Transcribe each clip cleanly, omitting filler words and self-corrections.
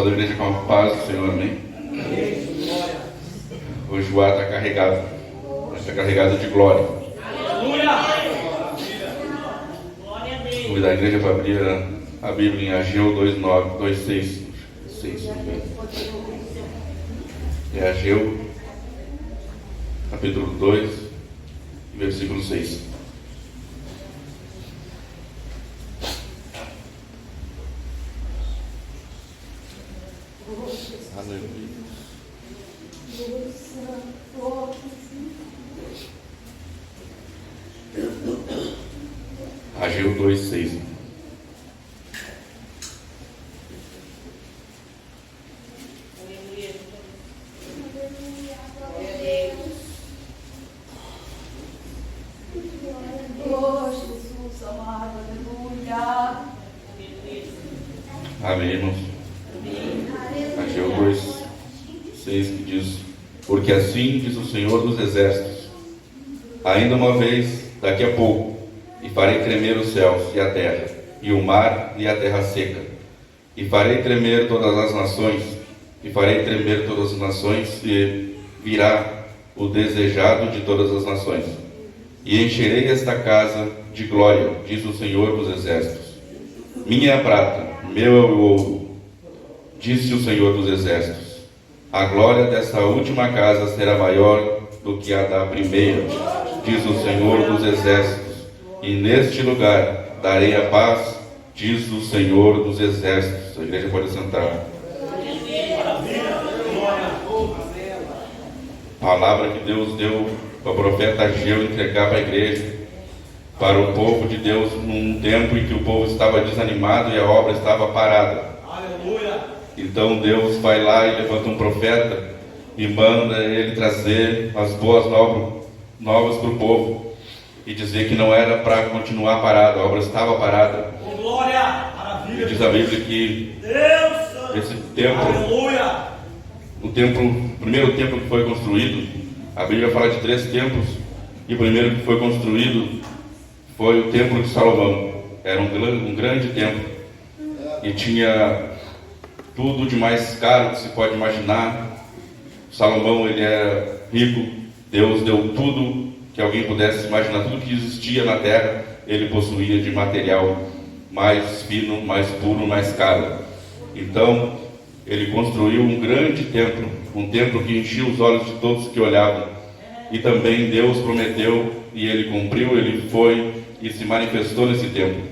Saúde a igreja com a paz do Senhor, amém? Hoje o ar está carregado, mas está carregado de glória. Vou convidar a igreja para abrir a Bíblia em Ageu 2:6. É Ageu, capítulo 2, versículo 6. Ageu 2:6. Amém, irmãos? Ageu 2:6 que diz: porque assim diz o Senhor dos Exércitos, ainda uma vez, daqui a pouco, e farei tremer os céus e a terra, e o mar e a terra seca, e farei tremer todas as nações, e virá o desejado de todas as nações, e encherei esta casa de glória, diz o Senhor dos Exércitos. Minha é a prata, meu é o ouro, disse o Senhor dos Exércitos. A glória desta última casa será maior do que a da primeira, diz o Senhor dos Exércitos. E neste lugar darei a paz, diz o Senhor dos Exércitos. A igreja pode sentar. Palavra que Deus deu para o profeta Ageu entregar para a igreja, para o povo de Deus, num tempo em que o povo estava desanimado e a obra estava parada. Aleluia. Então Deus vai lá e levanta um profeta e manda ele trazer as boas novas para o povo e dizer que não era para continuar parada, a obra estava parada. Glória, maravilha. E diz a Bíblia que esse templo, o primeiro templo que foi construído, a Bíblia fala de 3 templos, e o primeiro que foi construído foi o templo de Salomão. Era um grande templo e tinha tudo de mais caro que se pode imaginar. Salomão, ele era rico. Deus deu tudo que alguém pudesse imaginar, tudo que existia na terra ele possuía de material mais fino, mais puro, mais caro. Então ele construiu um grande templo, um templo que enchia os olhos de todos que olhavam. E também Deus prometeu, e ele cumpriu, ele foi e se manifestou nesse templo.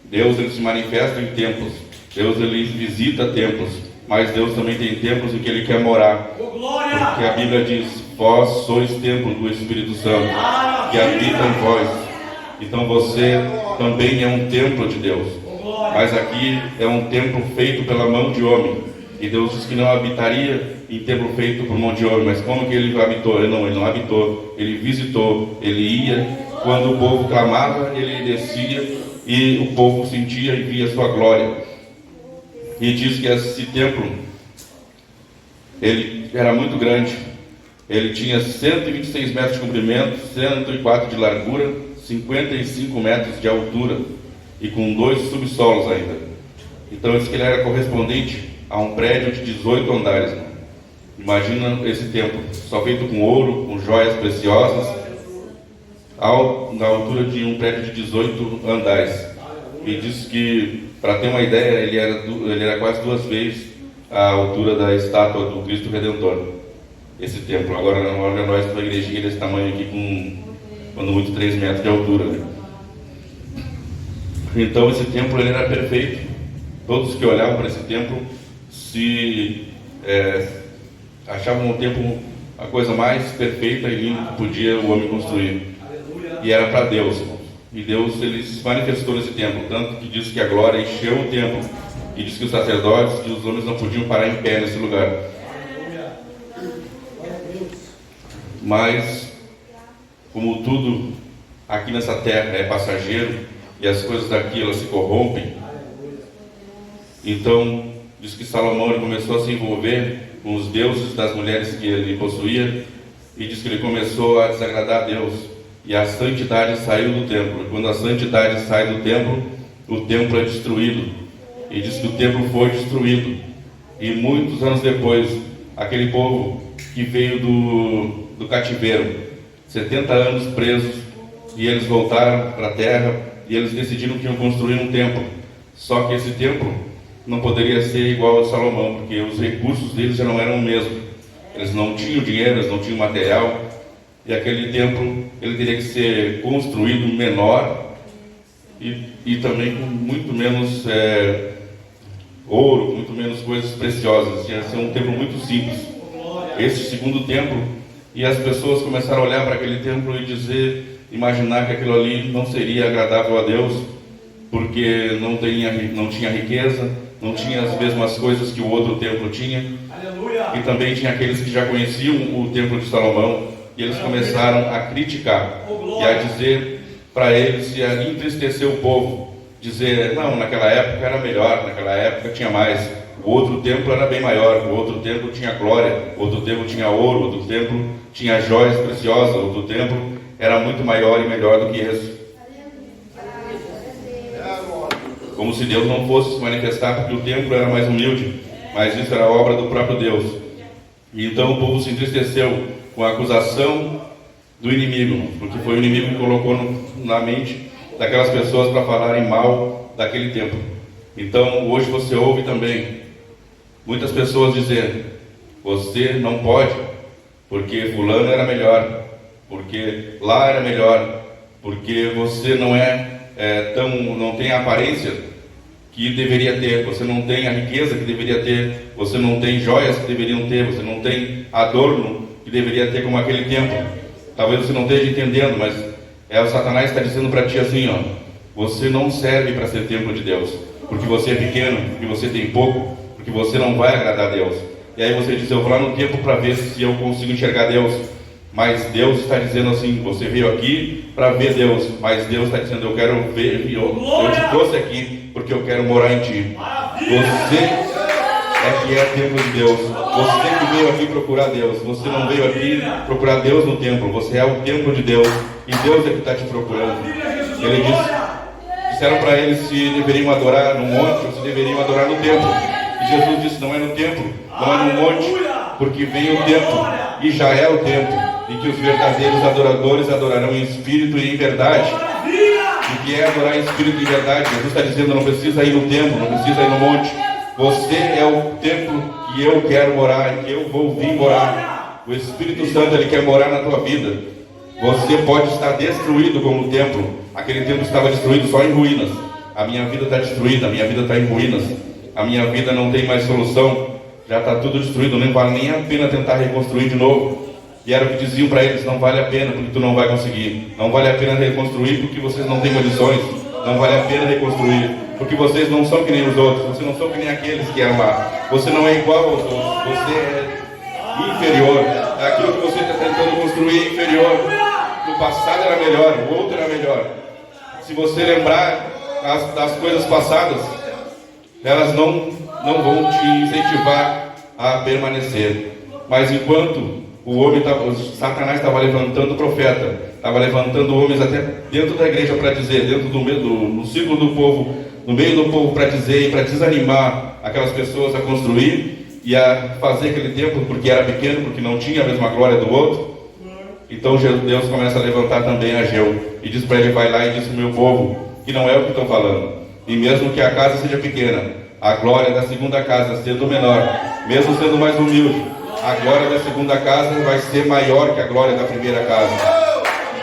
Deus, ele se manifesta em templos, Deus, ele visita templos, mas Deus também tem templos em que ele quer morar, porque a Bíblia diz: vós sois templo do Espírito Santo que habita em vós. Então você também é um templo de Deus, mas aqui é um templo feito pela mão de homem, e Deus disse que não habitaria em templo feito por mão de homem. Mas como que ele habitou? Ele não habitou, ele visitou, ele ia. Quando o povo clamava, ele descia e o povo sentia e via sua glória. E diz que esse templo, ele era muito grande. Ele tinha 126 metros de comprimento, 104 de largura, 55 metros de altura, e com 2 subsolos ainda. Então diz que ele era correspondente a um prédio de 18 andares. Imagina esse templo, só feito com ouro, com joias preciosas, na altura de um prédio de 18 andares. E diz que, para ter uma ideia, ele era quase 2 vezes a altura da estátua do Cristo Redentor, esse templo. Agora olha nós uma igrejinha desse tamanho aqui, com quando muito 3 metros de altura, né? Então esse templo, ele era perfeito. Todos que olhavam para esse templo achavam o templo a coisa mais perfeita e linda que podia o homem construir. E era para Deus, irmãos. E Deus, ele se manifestou nesse templo, tanto que diz que a glória encheu o templo, e diz que os sacerdotes e os homens não podiam parar em pé nesse lugar. Mas como tudo aqui nessa terra é passageiro e as coisas daqui elas se corrompem, então diz que Salomão, ele começou a se envolver com os deuses das mulheres que ele possuía, e diz que ele começou a desagradar a Deus, e a santidade saiu do templo. E quando a santidade sai do templo, o templo é destruído. E diz que o templo foi destruído. E muitos anos depois, aquele povo que veio do cativeiro, 70 anos presos, e eles voltaram para a terra e eles decidiram que iam construir um templo. Só que esse templo não poderia ser igual ao de Salomão, porque os recursos deles já não eram o mesmo. Eles não tinham dinheiro, eles não tinham material, e aquele templo ele teria que ser construído menor e também com muito menos ouro, muito menos coisas preciosas. Ia ser um templo muito simples. Esse segundo templo, e as pessoas começaram a olhar para aquele templo e imaginar que aquilo ali não seria agradável a Deus, porque não tinha riqueza, não tinha as mesmas coisas que o outro templo tinha. Aleluia. E também tinha aqueles que já conheciam o templo de Salomão, e eles começaram a criticar e a dizer para eles, e a entristecer o povo, dizer: não, naquela época era melhor, naquela época tinha mais, o outro templo era bem maior, o outro templo tinha glória, o outro templo tinha ouro, o outro templo tinha joias preciosas, o outro templo era muito maior e melhor do que esse. Como se Deus não fosse se manifestar, porque o templo era mais humilde, mas isso era obra do próprio Deus. E então o povo se entristeceu com a acusação do inimigo, porque foi o inimigo que colocou na mente daquelas pessoas para falarem mal daquele templo. Então hoje você ouve também muitas pessoas dizendo: você não pode, porque fulano era melhor, porque lá era melhor, porque você não não tem a aparência que deveria ter, você não tem a riqueza que deveria ter, você não tem joias que deveriam ter, você não tem adorno que deveria ter como aquele templo. Talvez você não esteja entendendo, mas o Satanás está dizendo para ti assim, ó: você não serve para ser templo de Deus, porque você é pequeno, porque você tem pouco, porque você não vai agradar a Deus. E aí você diz: eu vou lá no templo para ver se eu consigo enxergar Deus. Mas Deus está dizendo assim: você veio aqui para ver Deus, mas Deus está dizendo: eu quero ver, eu te trouxe aqui porque eu quero morar em ti. Você é que é templo de Deus, você que veio aqui procurar Deus, você não veio aqui procurar Deus no templo, você é o templo de Deus, e Deus é que está te procurando. Ele disseram para eles se deveriam adorar no monte ou se deveriam adorar no templo, e Jesus disse: não é no templo, não é no monte, porque vem o templo, e já é o templo, e que os verdadeiros adoradores adorarão em espírito e em verdade. O que é adorar em espírito e em verdade? Jesus está dizendo: não precisa ir no templo, não precisa ir no monte. Você é o templo que eu quero morar, e que eu vou vir morar. O Espírito Santo, ele quer morar na tua vida. Você pode estar destruído como o templo. Aquele templo estava destruído, só em ruínas. A minha vida está destruída, a minha vida está em ruínas. A minha vida não tem mais solução. Já está tudo destruído, nem vale nem a pena tentar reconstruir de novo. E era o que diziam para eles: não vale a pena, porque tu não vai conseguir. Não vale a pena reconstruir, porque vocês não têm condições. Não vale a pena reconstruir, porque vocês não são que nem os outros. Vocês não são que nem aqueles que eram lá. Você não é igual aos outros. Você é inferior. Aquilo que você está tentando construir é inferior. No passado era melhor, o outro era melhor. Se você lembrar das coisas passadas, elas não vão te incentivar a permanecer. Mas enquanto Satanás estava levantando profeta, estava levantando homens até dentro da igreja para dizer, no círculo do povo, no meio do povo, para dizer e para desanimar aquelas pessoas a construir e a fazer aquele templo, porque era pequeno, porque não tinha a mesma glória do outro. Então Deus começa a levantar também Ageu e diz para ele: vai lá e diz para o meu povo que não é o que estão falando, e mesmo que a casa seja pequena, a glória da segunda casa sendo menor, mesmo sendo mais humilde, a glória da segunda casa vai ser maior que a glória da primeira casa.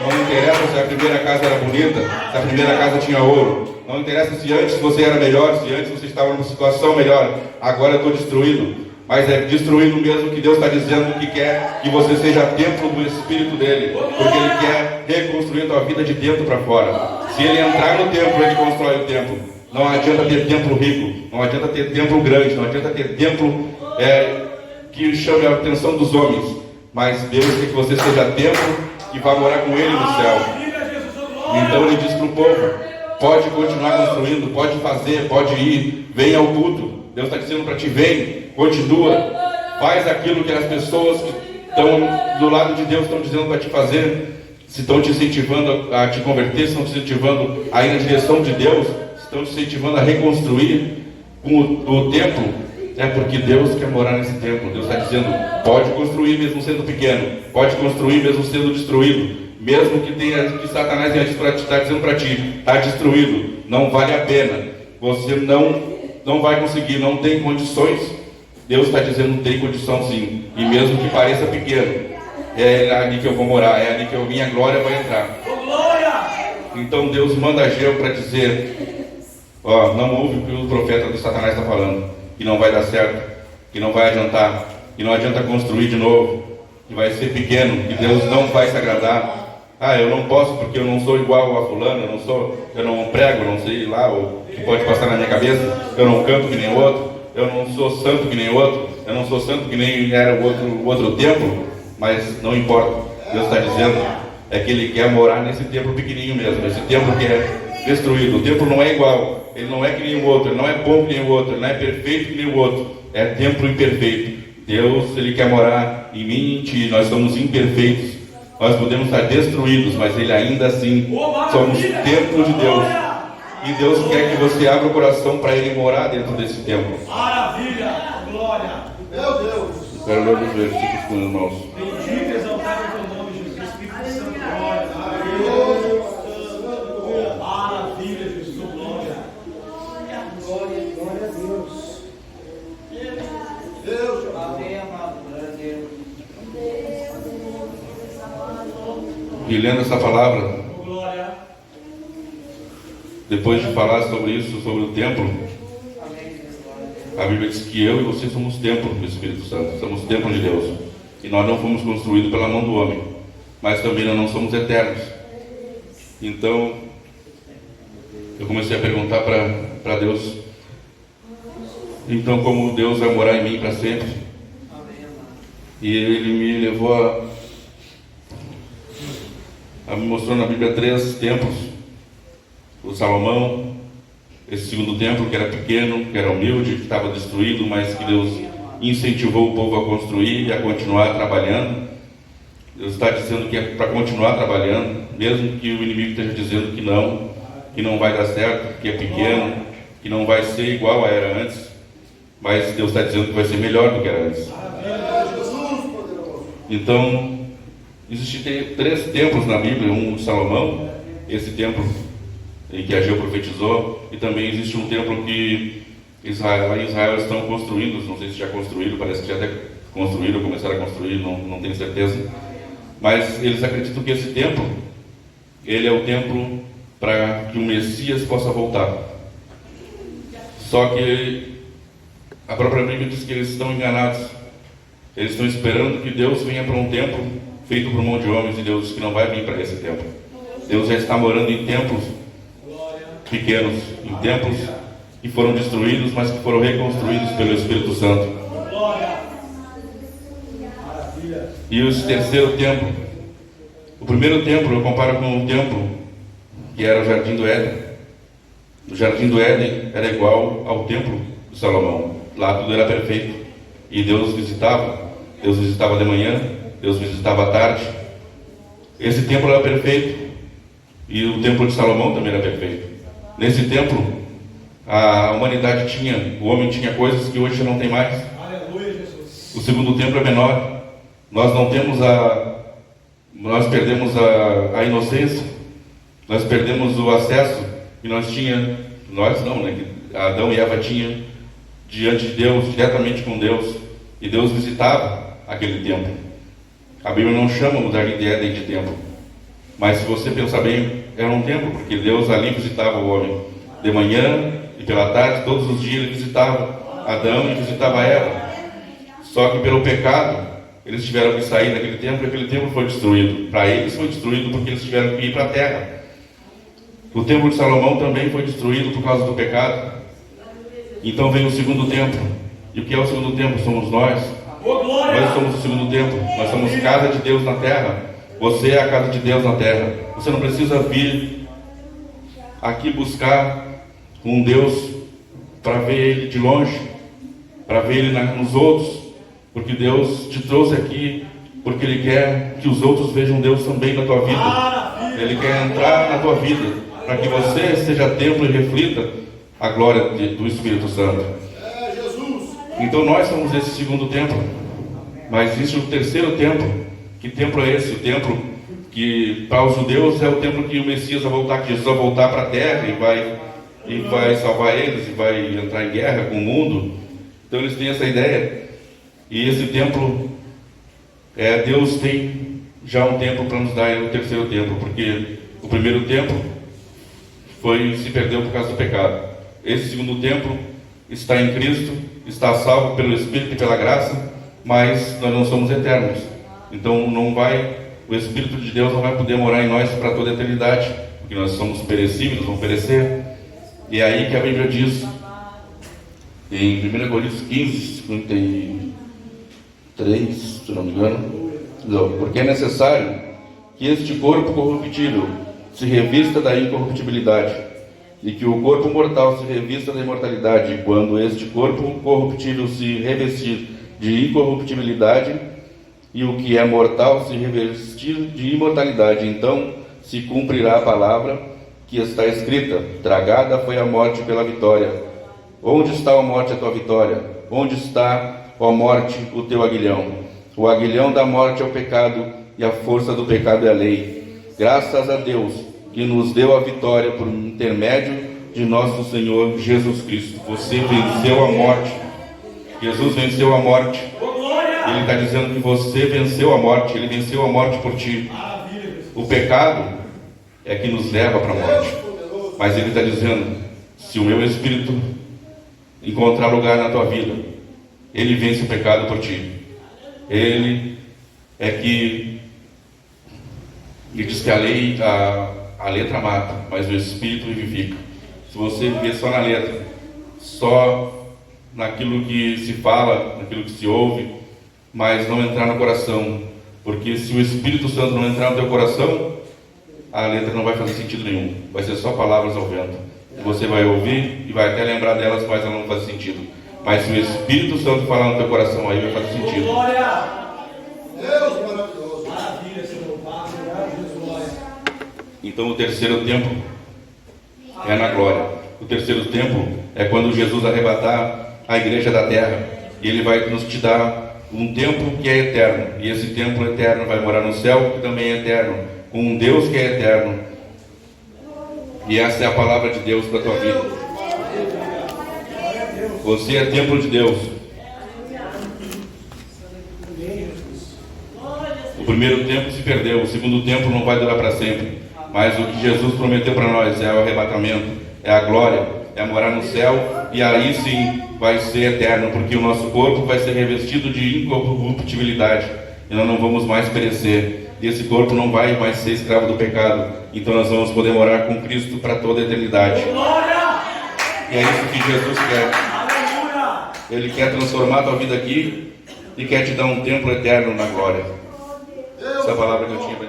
Não interessa se a primeira casa era bonita, se a primeira casa tinha ouro. Não interessa se antes você era melhor, se antes você estava numa situação melhor. Agora eu estou destruído. Mas é destruído mesmo que Deus está dizendo que quer que você seja templo do Espírito dele. Porque Ele quer reconstruir a tua vida de dentro para fora. Se Ele entrar no templo, Ele constrói o templo. Não adianta ter templo rico, não adianta ter templo grande, não adianta ter templo que chame a atenção dos homens, mas Deus quer que você seja templo e vá morar com Ele no céu. Então Ele diz para o povo: pode continuar construindo, pode fazer, pode ir, venha ao culto. Deus está dizendo para ti: vem, continua, faz aquilo que as pessoas que estão do lado de Deus estão dizendo para te fazer. Se estão te incentivando a te converter, se estão te incentivando a ir na direção de Deus, se estão te incentivando a reconstruir o templo, É porque Deus quer morar nesse templo. Deus está dizendo, pode construir mesmo sendo pequeno, pode construir mesmo sendo destruído, mesmo que Satanás está dizendo para ti, está destruído, não vale a pena, você não vai conseguir, não tem condições. Deus está dizendo, tem condição sim, e mesmo que pareça pequeno, é ali que eu vou morar, é ali que a minha glória vai entrar. Então Deus manda Ageu para dizer, não ouve o que o profeta do Satanás está falando, que não vai dar certo, que não vai adiantar, que não adianta construir de novo, que vai ser pequeno, que Deus não vai se agradar. Eu não posso porque eu não sou igual a fulano, eu não prego, não sei lá o que pode passar na minha cabeça, eu não canto que nem o outro, eu não sou santo que nem o outro, eu não sou santo que nem era o outro templo, mas não importa. Deus está dizendo é que Ele quer morar nesse templo pequenininho mesmo, esse templo que é destruído. O templo não é igual, ele não é que nem o outro, ele não é bom que nem o outro, ele não é perfeito que nem o outro, é templo imperfeito. Deus, Ele quer morar em mim e em ti. Nós somos imperfeitos, nós podemos estar destruídos, mas Ele ainda assim somos templo de Deus, e Deus quer que você abra o coração para Ele morar dentro desse templo. Maravilha, glória, meu Deus. Quero ler os versículos com os irmãos. Bendito e exaltado é o teu nome, Jesus. Espírito Santo, glória. Maravilha, Jesus, glória. Glória a Deus. Deus, amém, amado. Glória a Deus. E lendo essa palavra, Glória. depois de falar sobre isso, sobre o templo, a Bíblia diz que eu e você somos templo do Espírito Santo, somos templo de Deus, e nós não fomos construídos pela mão do homem, mas também nós não somos eternos. Então eu comecei a perguntar para Deus, então como Deus vai morar em mim para sempre? E Ele me levou me mostrou na Bíblia 3 templos. O Salomão, esse segundo templo que era pequeno, que era humilde, que estava destruído, mas que Deus incentivou o povo a construir e a continuar trabalhando. Deus está dizendo que é para continuar trabalhando, mesmo que o inimigo esteja dizendo que não vai dar certo, que é pequeno, que não vai ser igual a era antes, mas Deus está dizendo que vai ser melhor do que era antes. Então, existem 3 templos na Bíblia, um de Salomão, esse templo em que Ageu profetizou, e também existe um templo que Israel estão construindo, não sei se já construíram, parece que já até construíram, começaram a construir, não tenho certeza, mas eles acreditam que esse templo, ele é o templo para que o Messias possa voltar. Só que a própria Bíblia diz que eles estão enganados, eles estão esperando que Deus venha para um templo feito por mão de homens, e Deus diz que não vai vir para esse templo. Deus já está morando em templos pequenos, em templos que foram destruídos, mas que foram reconstruídos pelo Espírito Santo. E o terceiro templo, o primeiro templo eu comparo com o templo que era o Jardim do Éden. O Jardim do Éden era igual ao templo de Salomão, lá tudo era perfeito, e Deus visitava de manhã, Deus visitava à tarde. Esse templo era perfeito, e o templo de Salomão também era perfeito. Nesse templo, a humanidade o homem tinha coisas que hoje não tem mais. Aleluia, Jesus. O segundo templo é menor. Nós perdemos a inocência, nós perdemos o acesso que Adão e Eva tinham diante de Deus, diretamente com Deus, e Deus visitava aquele templo. A Bíblia não chama o Jardim de Éden de templo, mas se você pensar bem, era um templo, porque Deus ali visitava o homem de manhã e pela tarde, todos os dias ele visitava Adão e visitava Eva. Só que pelo pecado eles tiveram que sair daquele templo, e aquele templo foi destruído. Para eles foi destruído porque eles tiveram que ir para a terra. O templo de Salomão também foi destruído por causa do pecado. Então vem o segundo templo. E o que é o segundo templo? Somos nós. Nós somos o segundo templo. Nós somos casa de Deus na terra. Você é a casa de Deus na terra. Você não precisa vir aqui buscar um Deus para ver Ele de longe, para ver Ele nos outros, porque Deus te trouxe aqui porque Ele quer que os outros vejam Deus também na tua vida. Ele quer entrar na tua vida para que você seja templo e reflita a glória do Espírito Santo. Então nós somos esse segundo templo. Mas existe o terceiro templo. Que templo é esse? O templo que para os judeus é o templo que o Messias vai voltar, que Jesus vai voltar para a terra e vai salvar eles, e vai entrar em guerra com o mundo. Então eles têm essa ideia. E esse templo, Deus tem já um templo para nos dar, o terceiro templo, porque o primeiro templo se perdeu por causa do pecado. Esse segundo templo está em Cristo, está salvo pelo Espírito e pela graça, mas nós não somos eternos. Então o Espírito de Deus não vai poder morar em nós para toda a eternidade, porque nós somos perecíveis, vamos perecer. E é aí que a Bíblia diz, em 1 Coríntios 15, 53, se não me engano, porque é necessário que este corpo corruptível se revista da incorruptibilidade, e que o corpo mortal se revista da imortalidade. E quando este corpo corruptível se revestir de incorruptibilidade, e o que é mortal se revestir de imortalidade, então se cumprirá a palavra que está escrita: tragada foi a morte pela vitória. Onde está, ó morte, a tua vitória? Onde está, ó morte, o teu aguilhão? O aguilhão da morte é o pecado, e a força do pecado é a lei. Graças a Deus que nos deu a vitória por intermédio de nosso Senhor Jesus Cristo. Você venceu a morte. Jesus venceu a morte. Ele está dizendo que você venceu a morte. Ele venceu a morte por ti. O pecado é que nos leva para a morte. Mas ele está dizendo: se o meu Espírito encontrar lugar na tua vida, ele vence o pecado por ti. Ele é que diz que a lei, a letra mata, mas o Espírito vivifica. Se você viver só na letra, só naquilo que se fala, naquilo que se ouve, mas não entrar no coração, porque se o Espírito Santo não entrar no teu coração, a letra não vai fazer sentido nenhum, vai ser só palavras ao vento. Você vai ouvir e vai até lembrar delas, mas ela não faz sentido. Mas se o Espírito Santo falar no teu coração, aí vai fazer sentido. Glória! Deus maravilhoso! Maravilha, Senhor Pai! Glória! Então o terceiro tempo é na glória. O terceiro tempo é quando Jesus arrebatar a igreja da terra, e ele vai nos te dar um tempo que é eterno, e esse tempo eterno vai morar no céu, que também é eterno, com um Deus que é eterno. E essa é a palavra de Deus para a tua vida. Você é templo de Deus. O primeiro tempo se perdeu, o segundo tempo não vai durar para sempre, mas o que Jesus prometeu para nós é o arrebatamento, é a glória, é morar no céu, e aí sim vai ser eterno, porque o nosso corpo vai ser revestido de incorruptibilidade, e nós não vamos mais perecer, e esse corpo não vai mais ser escravo do pecado, então nós vamos poder morar com Cristo para toda a eternidade. E é isso que Jesus quer. Ele quer transformar a tua vida aqui e quer te dar um templo eterno na glória. Essa é a palavra que eu tinha para